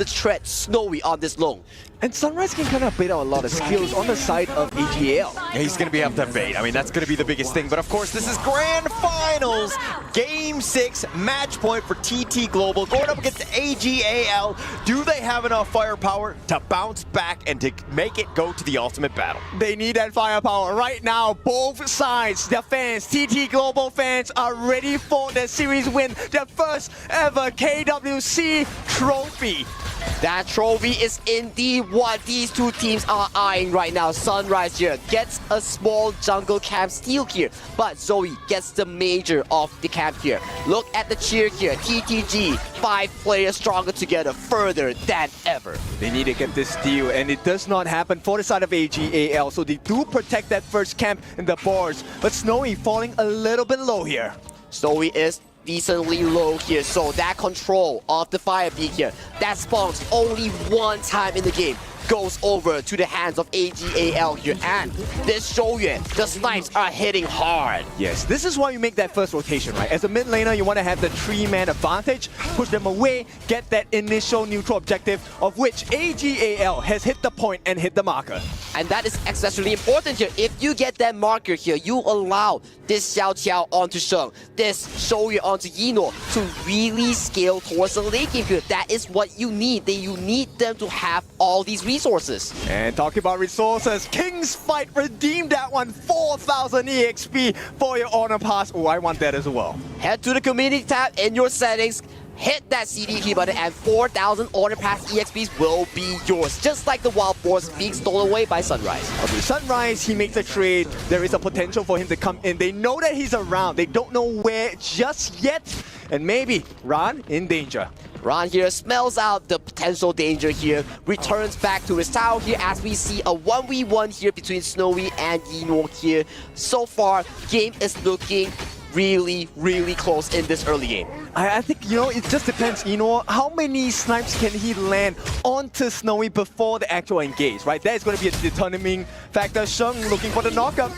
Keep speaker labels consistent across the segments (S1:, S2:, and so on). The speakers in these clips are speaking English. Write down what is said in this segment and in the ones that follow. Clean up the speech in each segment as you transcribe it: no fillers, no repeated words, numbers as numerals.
S1: the threat Snowy on this long.
S2: And Sunrise can kind of bait out a lot of skills on the side of AG.AL.
S3: Yeah, he's going to be able to bait. I mean, that's going to be the biggest thing. But of course, this is Grand Finals, Game 6, match point for TT Global, going up against AG.AL. Do they have enough firepower to bounce back and to make it go to the ultimate battle?
S2: They need that firepower right now. Both sides, the fans, TT Global fans are ready for the series win, their first ever KWC trophy.
S1: That trophy is indeed what these two teams are eyeing right now. Sunrise here gets a small jungle camp steal here, but Zoe gets the major of the camp here. Look at the cheer here. TTG, 5 players stronger together, further than ever.
S2: They need to get this steal, and it does not happen for the side of AG.AL, so they do protect that first camp in the bars, but Snowy falling a little bit low here.
S1: Snowy is decently low here, so that control of the fire peak here, that spawns only one time in the game, goes over to the hands of AG.AL here, and this Shoyuan, the snipes are hitting hard.
S2: Yes, this is why you make that first rotation, right? As a mid laner, you want to have the 3-man advantage, push them away, get that initial neutral objective, of which AG.AL has hit the point and hit the marker.
S1: And that is especially important here. If you get that marker here, you allow this Xiao Qiao onto Sheng, this Shoyu onto Yino to really scale towards the late game here. That is what you need. You need them to have all these resources.
S2: And talking about resources, King's Fight redeemed that one, 4,000 EXP for your Honor Pass. Oh, I want that as well.
S1: Head to the community tab in your settings, hit that CD key button, and 4,000 Honor Pass EXPs will be yours, just like the Wild Boars being stolen away by Sunrise.
S2: Okay, Sunrise, he makes a trade. There is a potential for him to come in. They know that he's around. They don't know where just yet. And maybe Ran in danger.
S1: Ran here smells out the potential danger here, returns back to his tower here as we see a 1v1 here between Snowy and Yino here. So far, game is looking really, really close in this early game.
S2: I think, you know, it just depends, you know, how many snipes can he land onto Snowy before the actual engage, right? That is going to be a determining factor. Sheng looking for the knockup.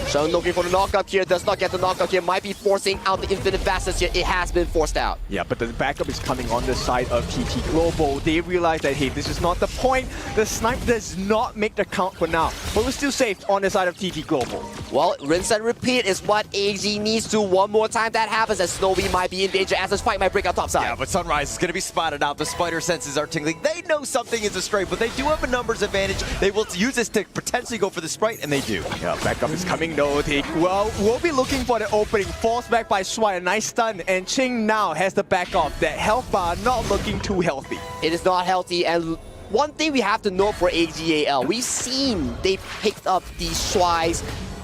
S1: Sheng looking for the knockup here, does not get the knockup here, might be forcing out the infinite facets here. It has been forced out.
S2: Yeah, but the backup is coming on the side of TT Global. They realize that, hey, this is not the point. The snipe does not make the count for now, but we're still safe on the side of TT Global.
S1: Well, rinse and repeat is what AG needs to. One more time that happens, and Snowy might be in danger as this fight might break out topside.
S3: Yeah, but Sunrise is going to be spotted out. The spider senses are tingling. They know something is astray, but they do have a numbers advantage. They will use this to potentially go for the Sprite, and they do.
S2: Yeah, backup is coming though. We'll be looking for the opening. Forced back by Swai, a nice stun, and Ching now has the back off. That health bar not looking too healthy.
S1: It is not healthy, and one thing we have to know for AG.AL, we've seen they picked up these Shuai's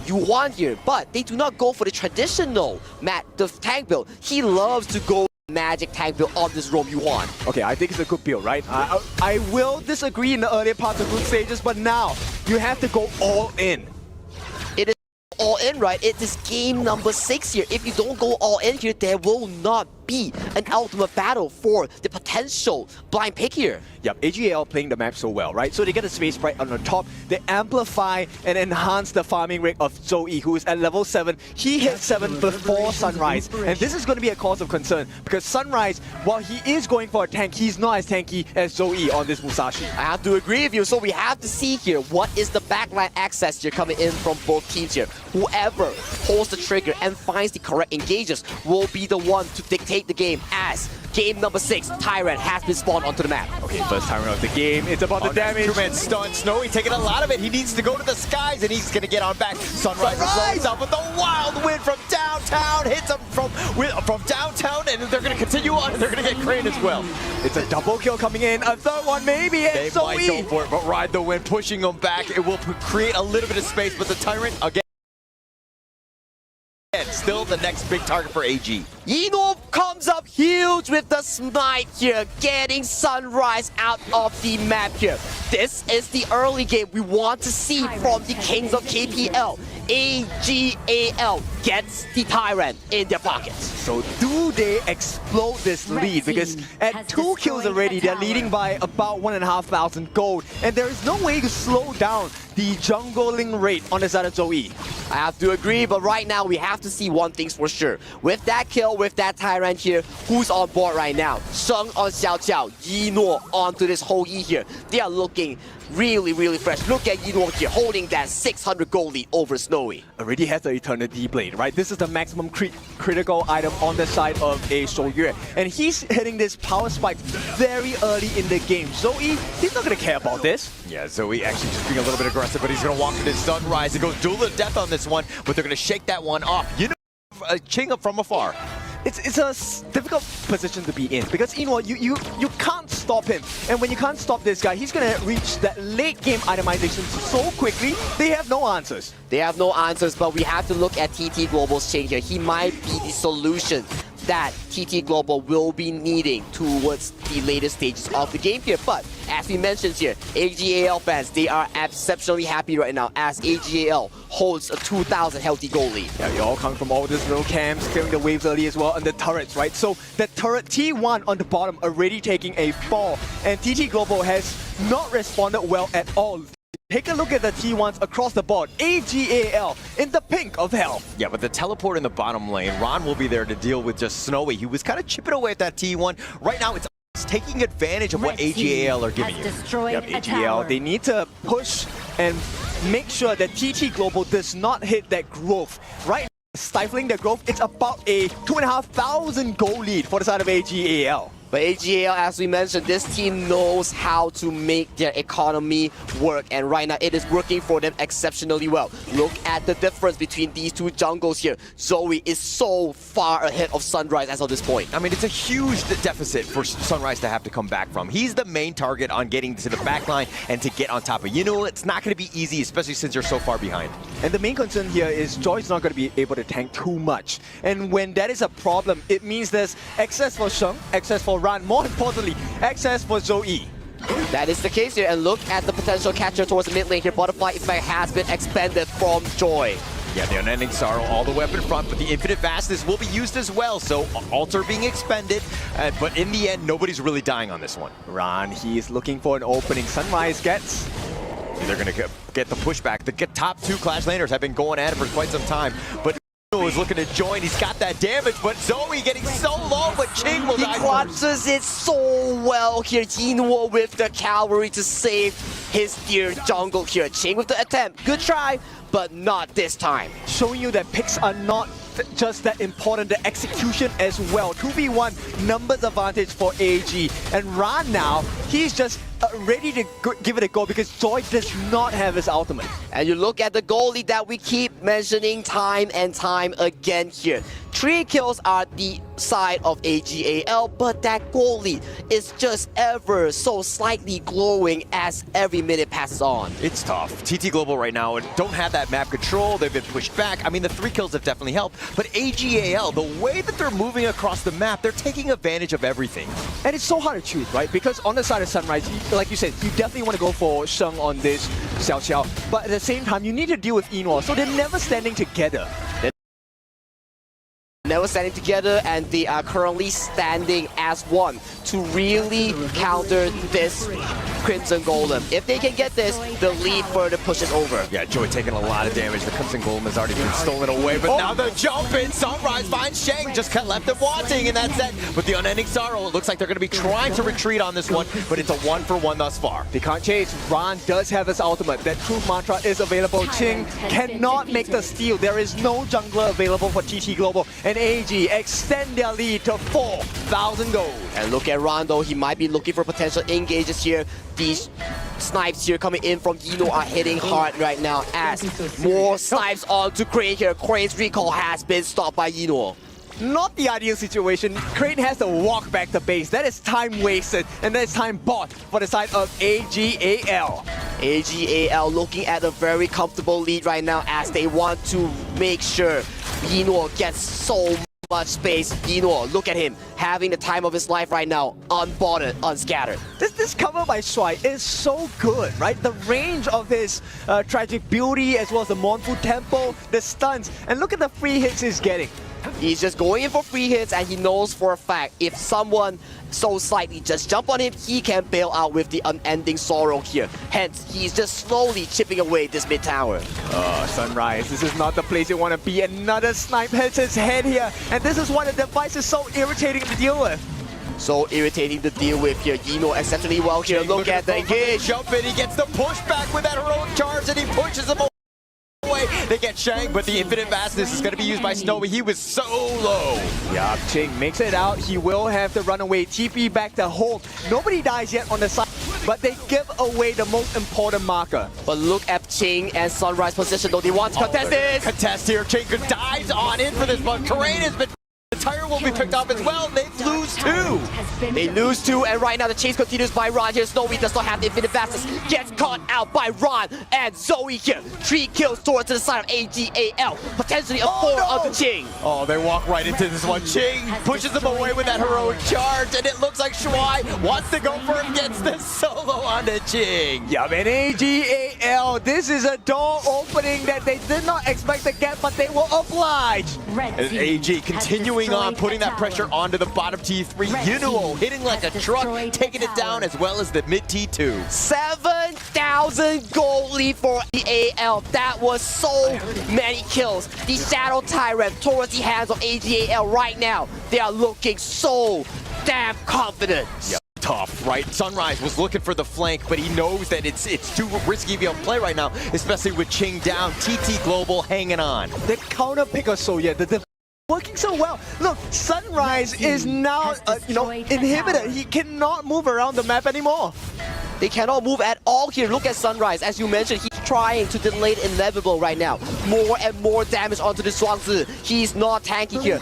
S1: Yuan here, but they do not go for the traditional the tank build. He loves to go magic tank build on this roam Yuan.
S2: Okay, I think it's a good build, right? I will disagree in the earlier parts of group stages, but now you have to go all in.
S1: It is all in, right? It is game number 6 here. If you don't go all in here, there will not be an ultimate battle for the potential blind pick here.
S2: Yep, AG.AL playing the map so well, right? So they get a space sprite on the top, they amplify and enhance the farming rate of Zoe, who is at level 7. He hit 7 before Sunrise, and this is going to be a cause of concern, because Sunrise, while he is going for a tank, he's not as tanky as Zoe on this Musashi.
S1: I have to agree with you, so we have to see here, what is the backline access here coming in from both teams here. Whoever pulls the trigger and finds the correct engages will be the one to dictate the game, as game number 6, Tyrant has been spawned onto the map.
S2: Okay, first Tyrant of the game. It's about the damage.
S3: Two-man stun. Snowy taking a lot of it. He needs to go to the skies, and he's going to get on back. Sunrise rolls out with the wild wind from downtown. Hits him from downtown, and they're going to continue on, and they're going to get Crane as well.
S2: It's a double kill coming in. A third one maybe, and
S3: they might go for it, but ride the wind, pushing them back. It will create a little bit of space, but the Tyrant, again, still the next big target for AG.
S1: Yino comes up huge with the snipe here, getting Sunrise out of the map here. This is the early game we want to see from the Kings of KPL. AG.AL gets the Tyrant in their pockets.
S2: So do they explode this lead? Because at 2 kills already, they're leading by about 1,500 gold. And there is no way to slow down the jungling rate on the side of Zoe.
S1: I have to agree, but right now we have to see one thing's for sure. With that kill, with that Tyrant here, who's on board right now? Sheng on Xiao Xiao, Yino onto this whole E here. They are looking really fresh. Look at Yino here, holding that 600 gold lead over Snowy.
S2: Already has the Eternity Blade, right? This is the maximum critical item on the side of a Shoyue. And he's hitting this power spike very early in the game. Zoe, he's not going to care about this.
S3: Yeah, Zoe actually just being a little bit aggressive, but he's going to walk into Sunrise and go duel to death on this one, but they're going to shake that one off. You know, Ching up from afar.
S2: It's a difficult position to be in because you can't stop him, and when you can't stop this guy, he's gonna reach that late game itemization so quickly. They have no answers.
S1: They have no answers, but we have to look at TT Global's change here. He might be the solution that TT Global will be needing towards the later stages of the game here. But as we mentioned here, AG.AL fans, they are exceptionally happy right now as AG.AL holds a 2,000 healthy goal lead.
S2: Yeah, you all come from all these little camps, clearing the waves early as well, and the turrets, right? So that turret T1 on the bottom already taking a fall, and TT Global has not responded well at all. Take a look at the T1s across the board. AG.AL in the pink of hell.
S3: Yeah, but the teleport in the bottom lane, Ron will be there to deal with just Snowy. He was kind of chipping away at that T1. Right now, it's taking advantage of what AG.AL are giving you.
S2: Yep, AG.AL, they need to push and make sure that TT Global does not hit that growth. Right now, stifling the growth, it's about a 2,500 goal lead for the side of AG.AL.
S1: But AG.AL, as we mentioned, this team knows how to make their economy work, and right now it is working for them exceptionally well. Look at the difference between these two jungles here. Zoe is so far ahead of Sunrise as of this point.
S3: I mean, it's a huge deficit for Sunrise to have to come back from. He's the main target on getting to the backline and to get on top of. You know, it's not going to be easy, especially since you're so far behind.
S2: And the main concern here is Joy's not going to be able to tank too much. And when that is a problem, it means there's access for Sheng, access for Ran, more importantly, access for Zoe.
S1: That is the case here, and look at the potential catcher towards the mid lane here. Butterfly effect has been expended from Joy.
S3: Yeah, the Unending Sorrow all the way up in front, but the Infinite Vastness will be used as well, so Altar being expended, but in the end, nobody's really dying on this one.
S2: Ran, he's looking for an opening. Sunrise gets...
S3: They're going to get the pushback. The top two Clash laners have been going at it for quite some time, but is looking to join. He's got that damage, but Zoe getting so low, but Ching will die.
S1: He clutches it so well here. Yinwo with the cavalry to save his dear jungle here. Ching with the attempt. Good try, but not this time.
S2: Showing you that picks are not just that important, the execution as well. 2v1 numbers advantage for AG. And Ran now, he's just ready to give it a go because Joy does not have his ultimate.
S1: And you look at the goalie that we keep mentioning time and time again here. 3 kills are the side of AG.AL, but that goalie is just ever so slightly glowing as every minute passes on.
S3: It's tough. TT Global right now don't have that map control. They've been pushed back. I mean, the 3 kills have definitely helped, but AG.AL, the way that they're moving across the map, they're taking advantage of everything.
S2: And it's so hard to choose, right? Because on the side of Sunrise, like you said, you definitely want to go for Sheng on this Xiao Xiao, but at the same time, you need to deal with Yinwo, so they're never standing together.
S1: Never standing together, and they are currently standing as one to really counter this Crimson Golem. If they can get this, the lead further pushes over.
S3: Yeah, Joy taking a lot of damage. The Crimson Golem has already been stolen away, but now the jump in. Sunrise finds Sheng, just left him wanting, and that's it. But the Unending Sorrow, it looks like they're going to be trying to retreat on this one, but it's a 1-for-1 thus far.
S2: They can't chase. Ran does have his ultimate. That Truth Mantra is available. Ching cannot make the steal. There is no jungler available for TT Global. And AG extend their lead to 4,000 gold.
S1: And look at Rondo, he might be looking for potential engages here. These snipes here coming in from Yino are hitting hard right now as more snipes onto Crane here. Crane's recall has been stopped by Yino.
S2: Not the ideal situation. Crane has to walk back to base. That is time wasted, and that is time bought for the side of AG.AL.
S1: AG.AL looking at a very comfortable lead right now as they want to make sure Yino gets so much space. Yino, look at him, having the time of his life right now, unbothered, unscattered.
S2: This cover by Shuai is so good, right? The range of his Tragic Beauty as well as the Mournful Tempo, the stuns, and look at the free hits he's getting.
S1: He's just going in for free hits, and he knows for a fact if someone so slightly just jump on him, he can bail out with the unending sorrow here. Hence, he's just slowly chipping away this mid tower.
S2: Sunrise, this is not the place you want to be. Another snipe hits his head here, and this is why the device is so irritating to deal with.
S1: So irritating to deal with here. Yino exceptionally well here. Look at the engage.
S3: Jump in, he gets the pushback with that heroic charge, and he pushes him away. They get Shang, but the infinite vastness is going to be used by Snowy. He was so low.
S2: Yeah, Ching makes it out. He will have to run away. TP back to hold. Nobody dies yet on the side, but they give away the most important marker.
S1: But look at Ching and Sunrise position though. They want to contest this.
S3: Contest here. Ching dives on in for this, but Terrain has been... The tire will be picked up as well. They lose 2.
S1: They lose 2, and right now the chase continues by Ron here. Snowy does not have the infinite fastness. Gets caught out by Ron and Zoe here. 3 kills towards to the side of AG.AL. Potentially a 4 of the Ching.
S3: Oh, they walk right into this one. Ching pushes him away with that heroic charge, and it looks like Shuai wants to go for it. Gets the solo onto Ching.
S2: Yeah, man, AG.AL. This is a door opening that they did not expect to get, but they will oblige.
S3: And AG continuing on, putting that pressure onto the bottom T3. Yunuo hitting like a truck, taking it down, as well as the mid T2.
S1: 7,000 gold lead for AL. That was so many kills. The Shadow Tyrant towards the hands of AG.AL right now. They are looking so damn confident.
S3: Yep. Tough, right? Sunrise was looking for the flank, but he knows that it's too risky to be able to play right now, especially with Ching down. TT Global hanging on.
S2: The counter pick or so, yeah, working so well. Look, Sunrise is now, inhibited. He cannot move around the map anymore.
S1: They cannot move at all here. Look at Sunrise. As you mentioned, he's trying to delay the inevitable right now. More and more damage onto the Zhuangzi. He's not tanky here.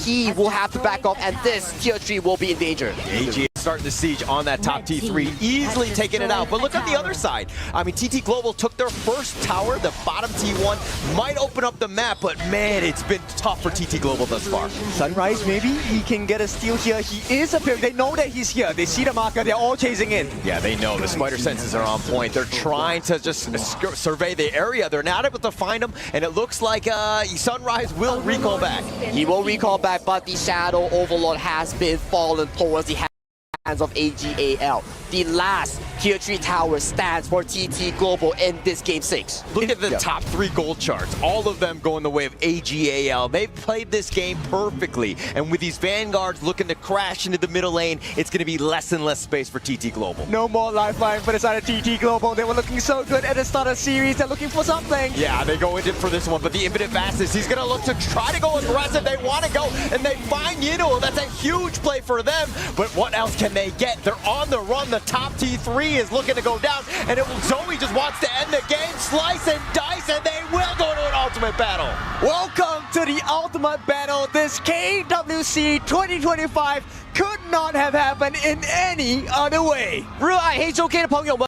S1: He will have to back off, and this tier 3 will be in danger.
S3: AG starting the siege on that top T3, easily taking it out. But look at the other side. I mean, TT Global took their first tower. The bottom T1 might open up the map, but man, it's been tough for TT Global thus far.
S2: Sunrise, maybe he can get a steal here. He is appearing. They know that he's here. They see the marker. They're all chasing in.
S3: Yeah, they know. The spider senses are on point. They're trying to just survey the area. They're not able to find them, and it looks like Sunrise will recall back.
S1: He will recall back, but the Shadow Overlord has been fallen towards the hands of AG.AL. The last tier 3 tower stands for TT Global in this game 6.
S3: Look at the top 3 gold charts. All of them going the way of AG.AL. They've played this game perfectly. And with these Vanguards looking to crash into the middle lane, it's going to be less and less space for TT Global.
S2: No more lifeline for the side of TT Global. They were looking so good at the start of the series. They're looking for something.
S3: Yeah, they go into for this one, but the infinite vastness, he's going to look to try to go aggressive. They want to go, and they find Yunuo. That's a huge play for them. But what else can they get? They're on the run. The top T3 is looking to go down, and Zoe just wants to end the game. Slice and dice, and they will go to an ultimate battle.
S2: Welcome to the ultimate battle. This KWC 2025 could not have happened in any other way.
S1: 热爱黑周 K 的朋友们